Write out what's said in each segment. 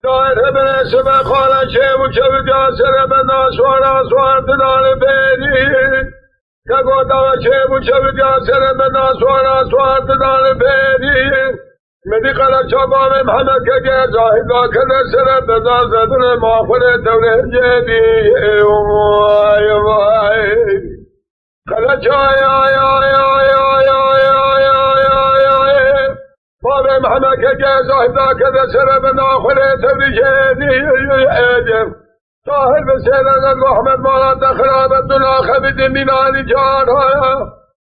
داره به سبه خاله چه و چه و جاسره به ناسوار آسوار تدار بیدی که گودا چه و چه و جاسره به ناسوار آسوار تدار بیدی مدی قلق چابا میں محمد کے گئے زاہدہ کھلے سرے بدا زدن مافر دولے جیدی وای وای قلق چائی آئی آئی آئی آئی آئی آئی آئی آئی آئی بابا محمد کے گئے زاہدہ کھلے سرے بدا خلے دولے جیدی طاہر بسیرن محمد مولا تخرابت دنا خبید مینانی جان آیا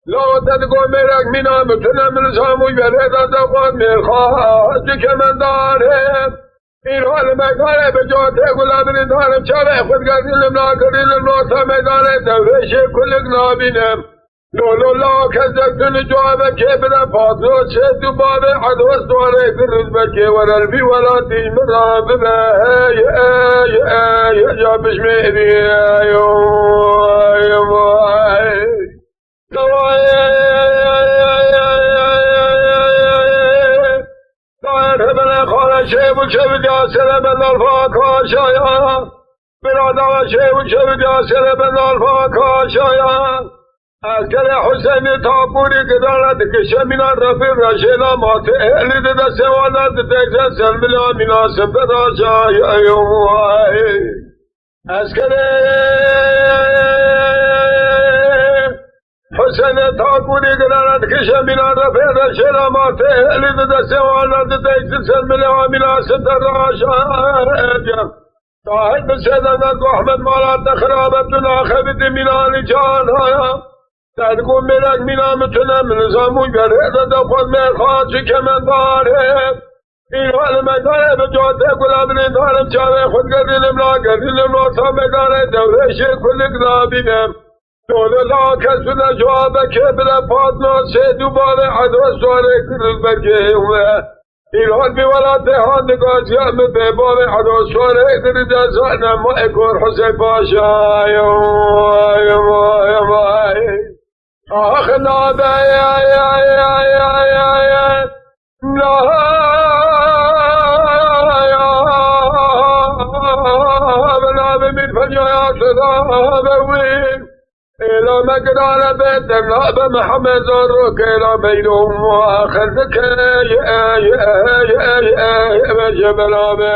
لا تدقوا میرک مینا متنم لزاموی برید دقوان میرخواهد که من دارم این حال مگاره به جاته گلابری دارم چاره خود گردی لمنا کردی لمنا تا مگاره دورش کلک نابینم لولو لا کزدن جواب که بدن پاتلو چه دو باب عدوست دواره گرد بکی ورالبی ولا دیم راببه یا بشمیدی شیب و شیب جاسر بن الفاکا شایا برادا شیب و شیب جاسر بن الفاکا شایا اسکر حسین تاپوری کدارت کشه مینا رفیق رشیلا ماته اهلی ده سوالات تکسن سلملا مینا سبتا شایا اسکر حسین تاپوری کدارت کشه مینا رفیق رشیلا ماته اهلی ده سوالات تکسن سلملا مینا سبتا شایا طاهر بسیدن احمد مولا تخرابت دنا خبید مینانی جان آیا تدقو میرک مینا متنم نظاموی برید دفت میرخواد چی که من داره این حال مگاره به جاده گلابنی دارم چاوه خود گردیلم لا گردیلم لا تا مگاره دورش کلک نابینم دوله لا کسونه جوابه که بده پادنا سه دوباره عدو سواره کرد بگه این حال بیولا دهان نگازی همه به باب عدو سواره کرد ازانم ما اکور حسین پاشا آخ نابه نابه من فجایات نابه ایلا مقدار بیتم نابه محمد ذرک ایلا بینهم و آخر ذکر جبل آبه